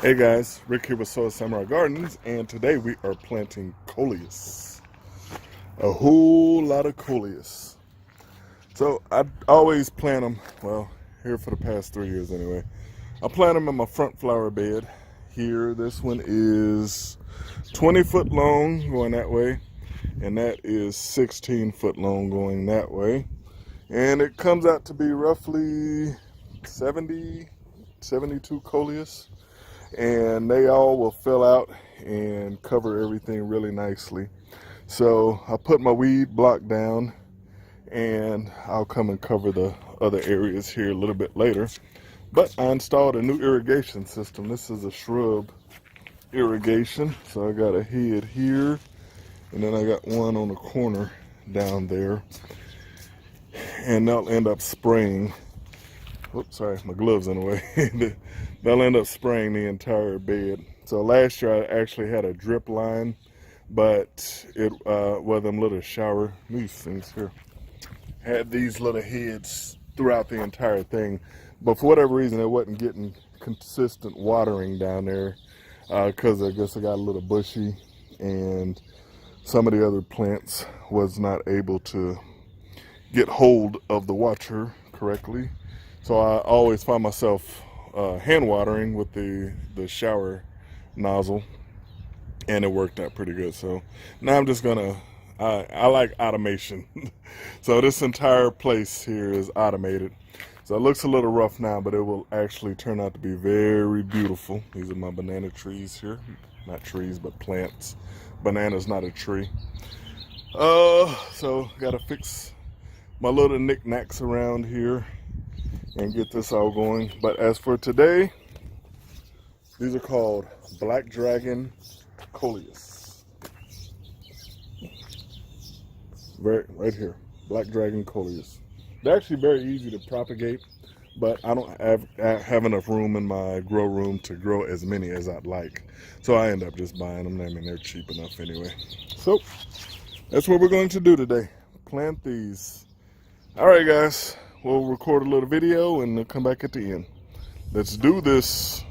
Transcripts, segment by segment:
Hey guys, Rick here with Soil Samurai Gardens, and today we are planting coleus. A whole lot of coleus. So I always plant them, well, here for the past 3 years anyway. I plant them in my front flower bed. Here, this one is 20 foot long going that way, and that is 16 foot long going that way. And it comes out to be roughly 72 coleus. And they all will fill out and cover everything really nicely. So I put my weed block down, and I'll come and cover the other areas here a little bit later. But I installed a new irrigation system. This is a shrub irrigation. So I got a head here, and then I got one on the corner down there, and they'll end up spraying. Oops, sorry, my gloves in the way. They'll end up spraying the entire bed. So last year I actually had a drip line, but it them little shower, these things here, had these little heads throughout the entire thing. But for whatever reason, it wasn't getting consistent watering down there because I guess it got a little bushy, and some of the other plants was not able to get hold of the water correctly. So I always find myself hand watering with the shower nozzle, and it worked out pretty good. So now I'm just gonna, I like automation. So this entire place here is automated. So it looks a little rough now, but it will actually turn out to be very beautiful. These are my banana trees here. Not trees, but plants. Banana's not a tree. So gotta fix my little knickknacks around here and get this all going. But as for today, these are called Black Dragon Coleus. Right here, Black Dragon Coleus. They're actually very easy to propagate, but I don't have enough room in my grow room to grow as many as I'd like. So I end up just buying them. I mean, they're cheap enough anyway. So that's what we're going to do today. Plant these. All right, guys. We'll record a little video and come back at the end. Let's do this.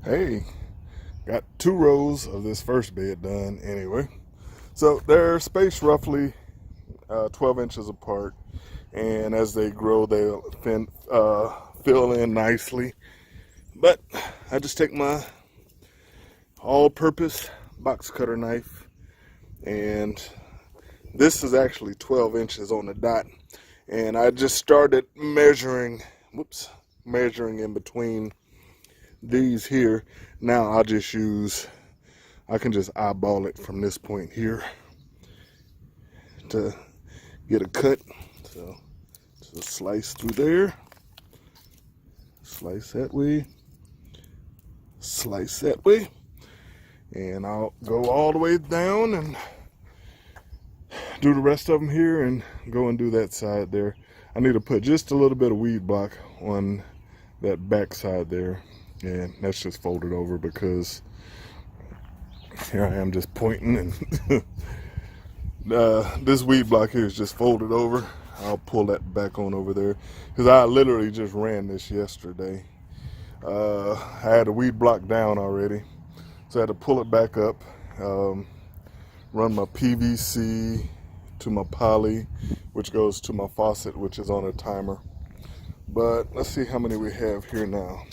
Hey, got 2 rows of this first bed done anyway. So they're spaced roughly 12 inches apart, and as they grow, they'll fill in nicely. But I just take my all-purpose box cutter knife, and this is actually 12 inches on the dot, and I just started measuring in between these here. Now I'll just I can just eyeball it from this point here to get a cut. So just slice through there, slice that way, and I'll go all the way down and do the rest of them here and go and do that side there. I need to put just a little bit of weed block on that back side there. And that's just folded over because here I am just pointing, and this weed block here is just folded over. I'll pull that back on over there because I literally just ran this yesterday. I had the weed block down already, so I had to pull it back up, run my PVC to my poly, which goes to my faucet, which is on a timer. But let's see how many we have here now.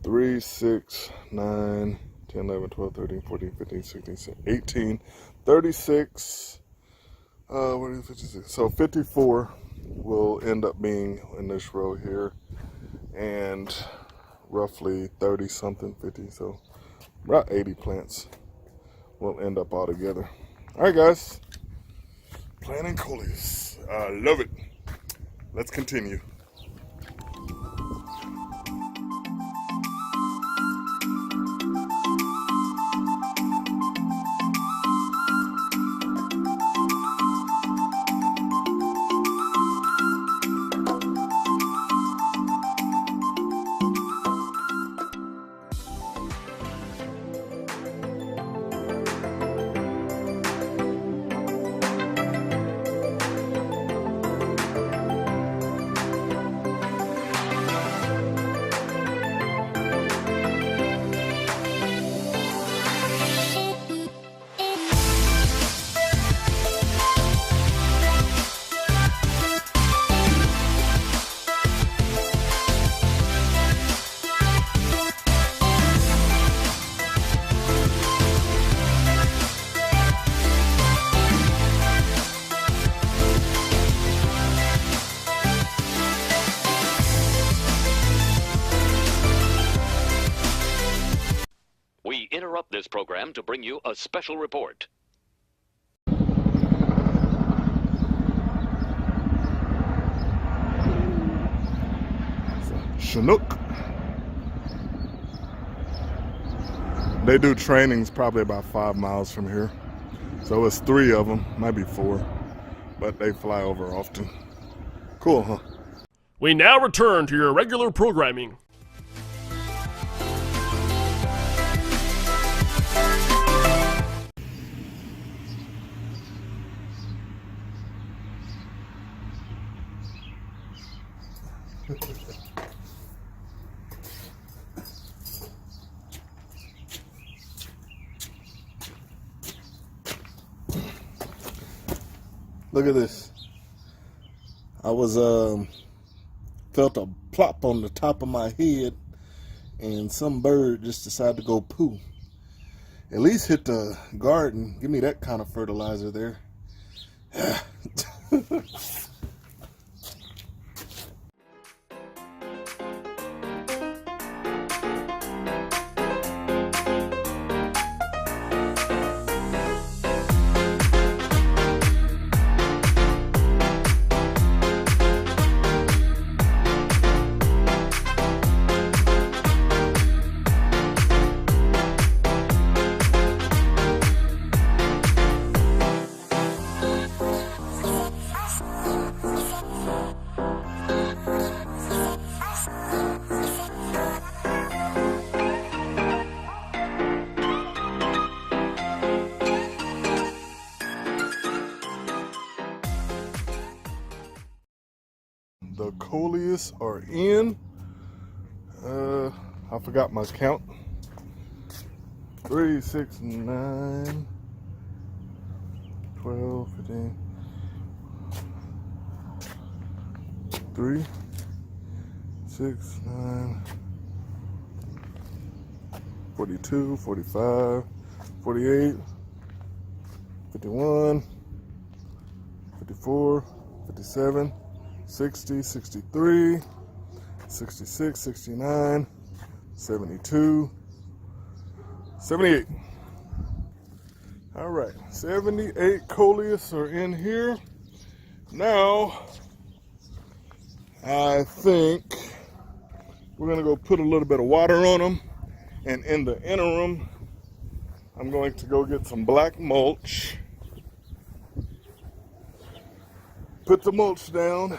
3, 6, 9, 10, 11, 12, 13, 14, 15, 16, 18, 36, what is 56? So 54 will end up being in this row here, and roughly 30 something, 50, so about 80 plants will end up all together. All right, guys, planting Coleus. I love it. Let's continue. We interrupt this program to bring you a special report. Chinook. They do trainings probably about 5 miles from here. So it's 3 of them, might be 4, but they fly over often. Cool, huh? We now return to your regular programming. Look at this. I was felt a plop on the top of my head, and some bird just decided to go poo. At least hit the garden. Give me that kind of fertilizer there. The Coleus are in. I forgot my count. 3, 6, 9, 12, 15, 3, 6, 9, 42, 45, 48, 51, 54, 57, 60, 63, 66, 69, 72, 78. All right, 78 Coleus are in here. Now, I think we're gonna go put a little bit of water on them. And in the interim, I'm going to go get some black mulch, put the mulch down,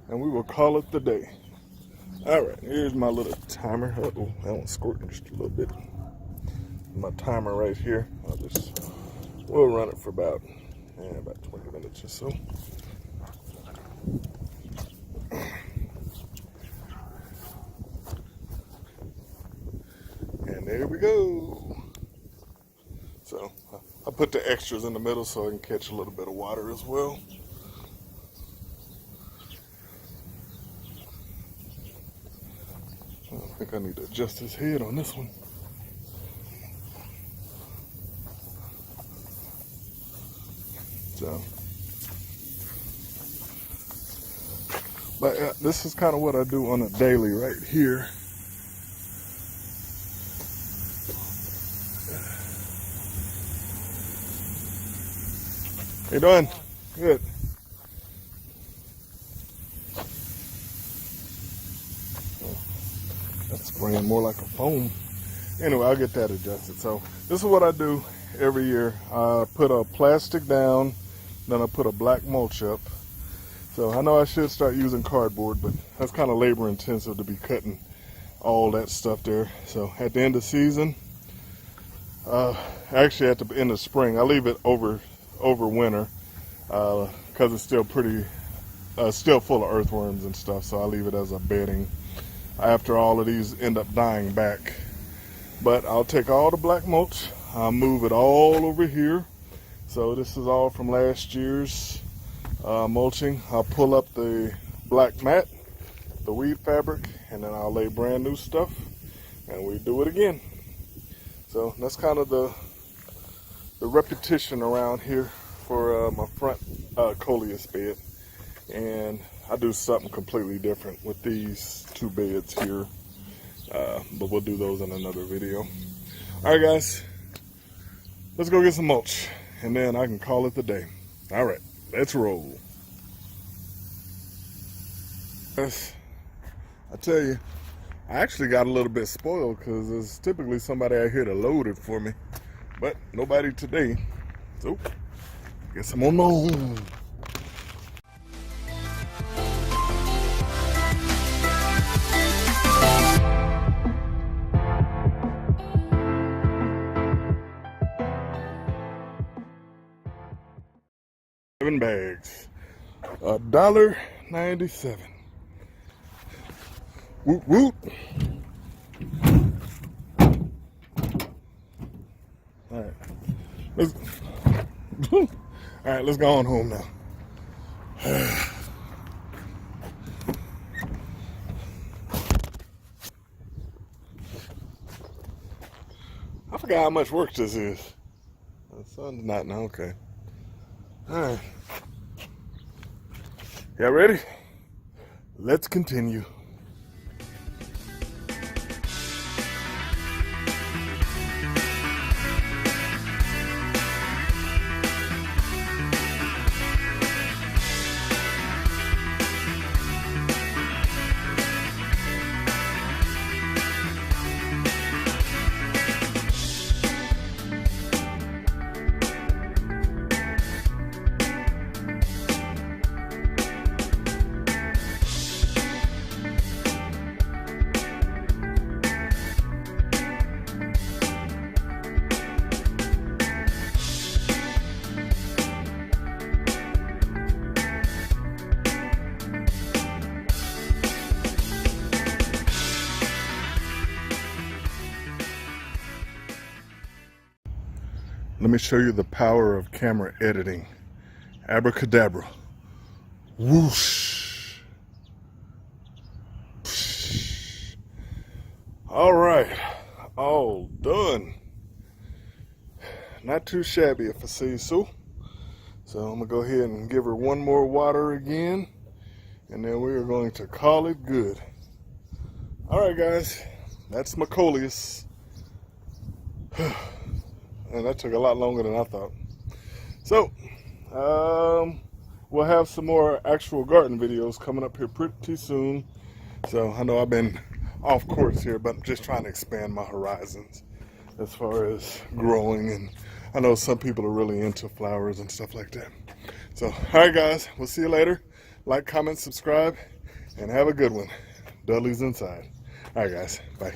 and we will call it the day. All right, here's my little timer. Uh-oh, that one's squirting just a little bit. My timer right here. We'll run it for about 20 minutes or so. there we go. So I put the extras in the middle so I can catch a little bit of water as well. I think I need to adjust his head on this one. So, but this is kind of what I do on a daily right here. How you doing? Good. That's spraying more like a foam. Anyway, I'll get that adjusted. So this is what I do every year. I put a plastic down, then I put a black mulch up. So I know I should start using cardboard, but that's kind of labor intensive to be cutting all that stuff there. So at the end of the season, actually at the end of spring, I leave it over winter because it's still pretty, still full of earthworms and stuff. So I leave it as a bedding. After all of these end up dying back, but I'll take all the black mulch, I'll move it all over here. So this is all from last year's mulching. I'll pull up the black mat, the weed fabric, and then I'll lay brand new stuff, and we do it again. So that's kind of the repetition around here for my front coleus bed. And I do something completely different with these two beds here, but we'll do those in another video. All right, guys, let's go get some mulch, and then I can call it the day. All right, let's roll. Guys, I tell you, I actually got a little bit spoiled because there's typically somebody out here to load it for me, but nobody today. So, guess I'm on my own. Bags, $1.97. Woot woot. All right, let's go on home now. I forgot how much work this is. The sun's not now. Okay. All right. Y'all ready? Let's continue. Let me show you the power of camera editing. Abracadabra. Whoosh. All right, all done. Not too shabby if I say so. So I'm gonna go ahead and give her one more water again, and then we are going to call it good. All right, guys, that's my coleus. And that took a lot longer than I thought. So, we'll have some more actual garden videos coming up here pretty soon. So I know I've been off course here, but I'm just trying to expand my horizons as far as growing. And I know some people are really into flowers and stuff like that. So, all right, guys, we'll see you later. Like, comment, subscribe, and have a good one. Dudley's inside. All right, guys, bye.